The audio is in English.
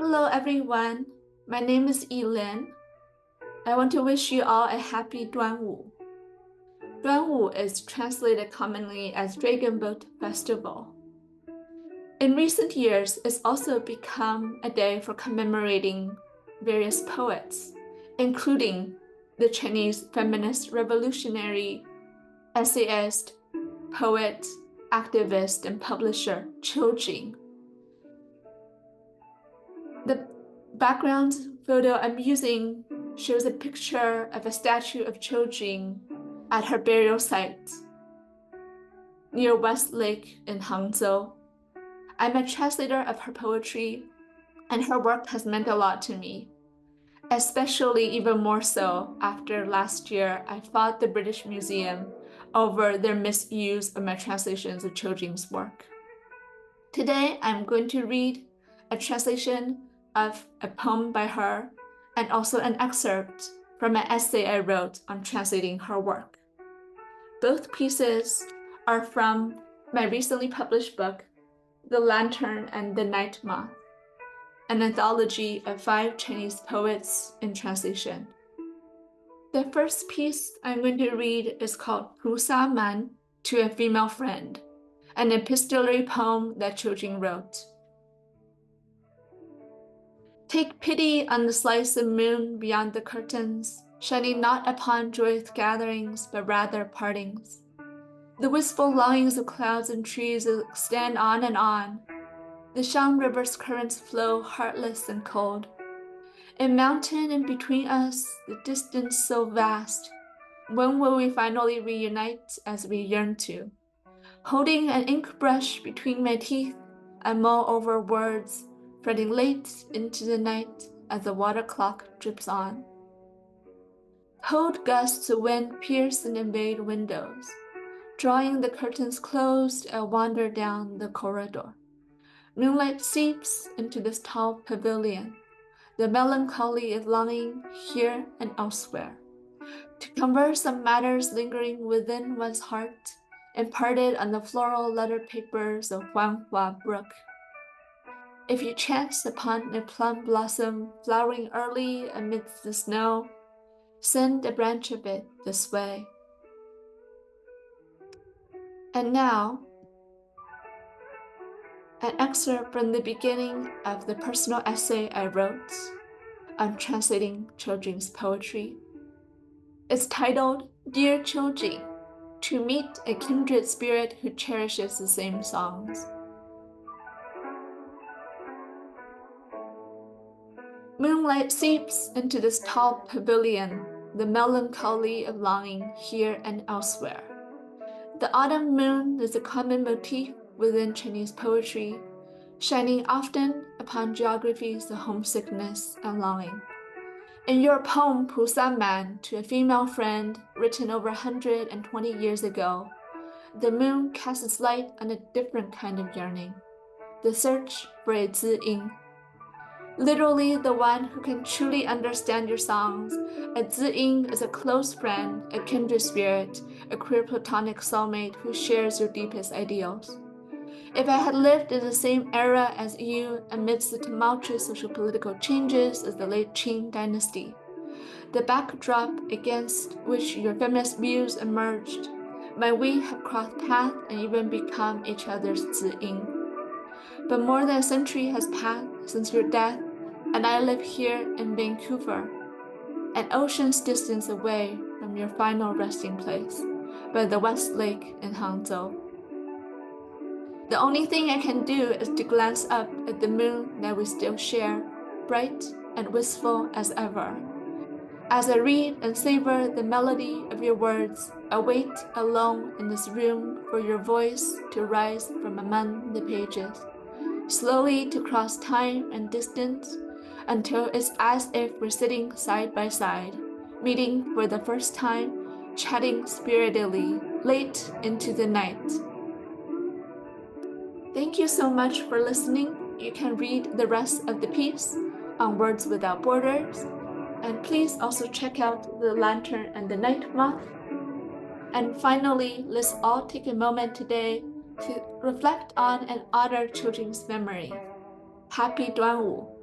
Hello everyone, my name is Elin. I want to wish you all a happy Duanwu. Duanwu is translated commonly as Dragon Boat Festival. In recent years, it's also become a day for commemorating various poets, including the Chinese feminist revolutionary, essayist, poet, activist, and publisher Qiu Jin. The background photo I'm using shows a picture of a statue of Qiu Jin at her burial site near West Lake in Hangzhou. I'm a translator of her poetry, and her work has meant a lot to me, especially even more so after last year I fought the British Museum over their misuse of my translations of Qiu Jin's work. Today, I'm going to read a translation of a poem by her and also an excerpt from an essay I wrote on translating her work. Both pieces are from my recently published book, The Lantern and the Night Moth, an anthology of 5 Chinese poets in translation. The first piece I'm going to read is called Pu Sa Man to a Female Friend, an epistolary poem that Qiu Jin wrote. Take pity on the slice of moon beyond the curtains, shining not upon joyous gatherings, but rather partings. The wistful longings of clouds and trees extend on and on. The Shang River's currents flow heartless and cold. In mountain and between us, the distance so vast. When will we finally reunite as we yearn to? Holding an ink brush between my teeth, I mull over words, fretting late into the night as the water clock drips on. Cold gusts of wind pierce and invade windows. Drawing the curtains closed, I wander down the corridor. Moonlight seeps into this tall pavilion. The melancholy is longing here and elsewhere. To converse on matters lingering within one's heart, imparted on the floral letter papers of Huanhua Brook. If you chance upon a plum blossom flowering early amidst the snow, send a branch of it this way. And now, an excerpt from the beginning of the personal essay I wrote on translating Qiu Jin's poetry. It's titled, Dear Qiu Jin, to meet a kindred spirit who cherishes the same songs. Moonlight seeps into this tall pavilion, the melancholy of longing here and elsewhere. The autumn moon is a common motif within Chinese poetry, shining often upon geographies of homesickness and longing. In your poem, Pu Sa Man, to a female friend, written over 120 years ago, the moon casts its light on a different kind of yearning, the search for a Zi-ing. Literally the one who can truly understand your songs, a Zi-ing is a close friend, a kindred spirit, a queer platonic soulmate who shares your deepest ideals. If I had lived in the same era as you amidst the tumultuous social-political changes of the late Qing dynasty, the backdrop against which your feminist views emerged, might we have crossed paths and even become each other's Zi-ing. But more than a century has passed since your death, and I live here in Vancouver, an ocean's distance away from your final resting place, by the West Lake in Hangzhou. The only thing I can do is to glance up at the moon that we still share, bright and wistful as ever. As I read and savor the melody of your words, I wait alone in this room for your voice to rise from among the pages, slowly to cross time and distance, until it's as if we're sitting side by side, meeting for the first time, chatting spiritedly late into the night. Thank you so much for listening. You can read the rest of the piece on Words Without Borders. And please also check out The Lantern and the Night Moth. And finally, let's all take a moment today to reflect on and honor Qiu Jin's memory. Happy Duanwu!